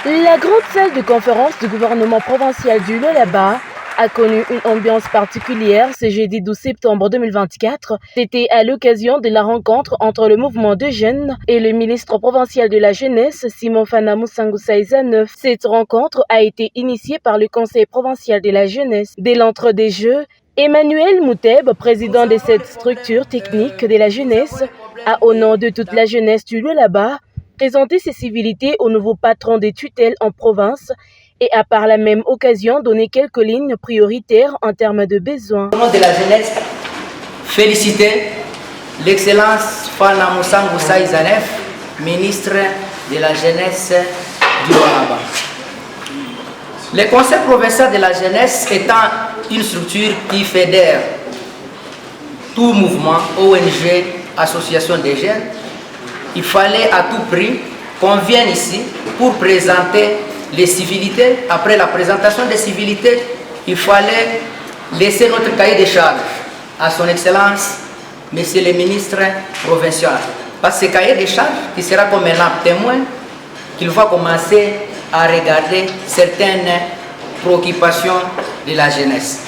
La grande salle de conférence du gouvernement provincial du Lualaba a connu une ambiance particulière ce jeudi 12 septembre 2024. C'était à l'occasion de la rencontre entre le mouvement de jeunes et le ministre provincial de la jeunesse, Simon Fana Moussangoussa Isa9. Cette rencontre a été initiée par le conseil provincial de la jeunesse. Dès l'entre des jeux, Emmanuel Mouteb, président de cette structure technique de la jeunesse, a au nom de toute la jeunesse du Lualaba présenté ses civilités au nouveau patron des tutelles en province et a par la même occasion donné quelques lignes prioritaires en termes de besoins. Au nom de la jeunesse, féliciter l'excellence Fana Moussangoussa Isa9, ministre de la jeunesse du Lualaba. Le conseil provincial de la jeunesse étant une structure qui fédère tout mouvement, ONG, association des jeunes, il fallait à tout prix qu'on vienne ici pour présenter les civilités. Après la présentation des civilités, il fallait laisser notre cahier de charges à son excellence, monsieur le ministre provincial. Parce que ce cahier de charges, qui sera comme un lampe témoin, qu'il va commencer à regarder certaines préoccupations de la jeunesse.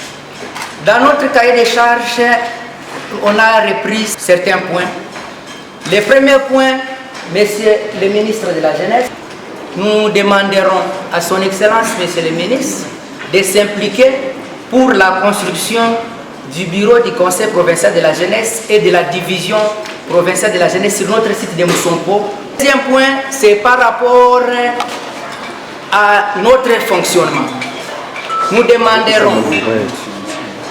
Dans notre cahier de charges, on a repris certains points. Le premier point, monsieur le ministre de la Jeunesse, nous demanderons à son excellence, monsieur le ministre, de s'impliquer pour la construction du bureau du conseil provincial de la jeunesse et de la division provinciale de la jeunesse sur notre site de Moussompo. Le deuxième point, c'est par rapport à notre fonctionnement. Nous demanderons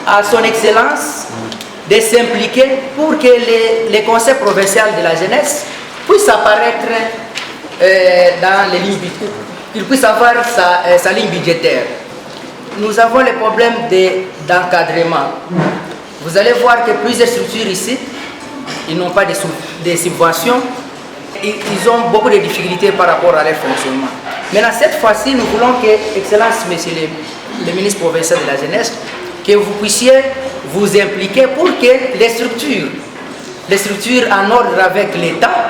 à son excellence de s'impliquer pour que le conseil provincial de la jeunesse puisse apparaître dans les lignes budgétaires, qu'il puisse avoir sa ligne budgétaire. Nous avons le problème d'encadrement. Vous allez voir que plusieurs structures ici, ils n'ont pas de subventions, ils ont beaucoup de difficultés par rapport à leur fonctionnement. Maintenant, cette fois-ci, nous voulons que, Excellence, Monsieur le ministre provincial de la jeunesse, que vous puissiez vous impliquer pour que les structures en ordre avec l'État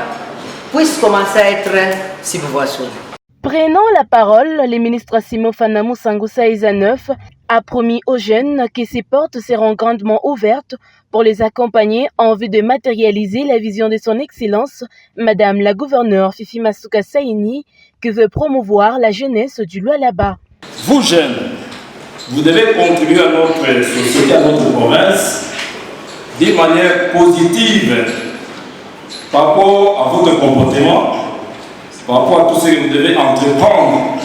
puissent commencer à être subventionnées. Prenant la parole, le ministre Simon Fana Moussangoussa Isa9 a promis aux jeunes que ses portes seront grandement ouvertes pour les accompagner en vue de matérialiser la vision de son Excellence, Madame la gouverneure Fifi Masuka Saini, qui veut promouvoir la jeunesse du Lualaba. Vous jeunes, vous devez contribuer à notre société, à notre province, d'une manière positive par rapport à votre comportement, par rapport à tout ce que vous devez entreprendre.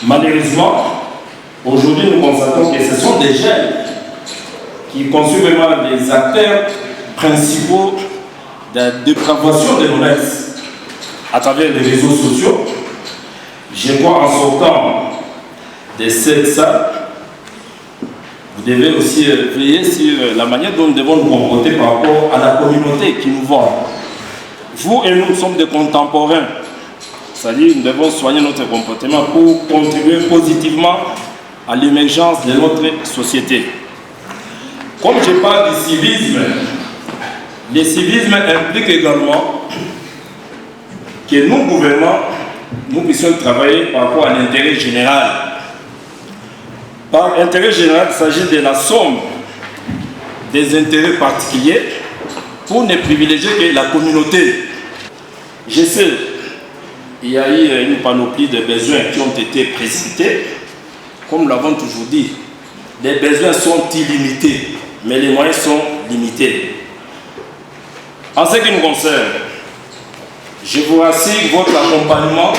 Malheureusement, aujourd'hui, nous constatons que ce sont des jeunes qui constituent vraiment les acteurs principaux de la dépravation de l'Ouest à travers les réseaux sociaux. Je crois en sortant de cette salle, vous devez aussi veiller sur la manière dont nous devons nous comporter par rapport à la communauté qui nous voit. Vous et nous sommes des contemporains, c'est-à-dire nous devons soigner notre comportement pour contribuer positivement à l'émergence de notre société. Comme je parle du civisme, le civisme implique également que nous, gouvernements, nous puissions travailler par rapport à l'intérêt général. Par intérêt général, il s'agit de la somme des intérêts particuliers pour ne privilégier que la communauté. Je sais, il y a eu une panoplie de besoins qui ont été précités. Comme nous l'avons toujours dit, les besoins sont illimités, mais les moyens sont limités. En ce qui nous concerne, je vous rassure votre accompagnement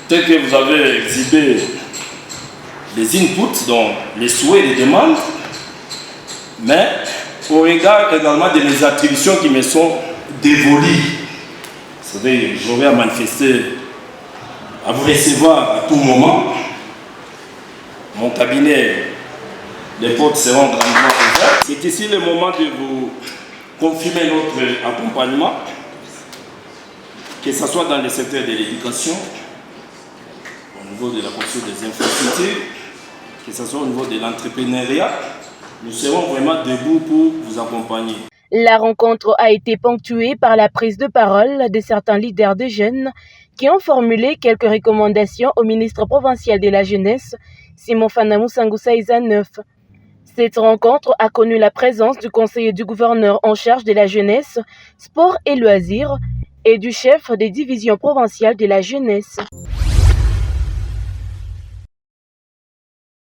tel que vous avez exhibé les inputs, donc les souhaits et les demandes, mais au regard également de mes attributions qui me sont dévolues. C'est-à-dire, j'aurai à manifester, à vous recevoir à tout moment. Mon cabinet, les portes seront grandement ouvertes. C'est ici le moment de vous confirmer notre accompagnement, que ce soit dans le secteur de l'éducation, au niveau de la construction des infrastructures, que ce soit au niveau de l'entrepreneuriat. Nous serons vraiment debout pour vous accompagner. La rencontre a été ponctuée par la prise de parole de certains leaders de jeunes qui ont formulé quelques recommandations au ministre provincial de la Jeunesse, Simon Fana Mousangou Saïza 9. Cette rencontre a connu la présence du conseiller du gouverneur en charge de la jeunesse, sport et loisirs et du chef des divisions provinciales de la jeunesse.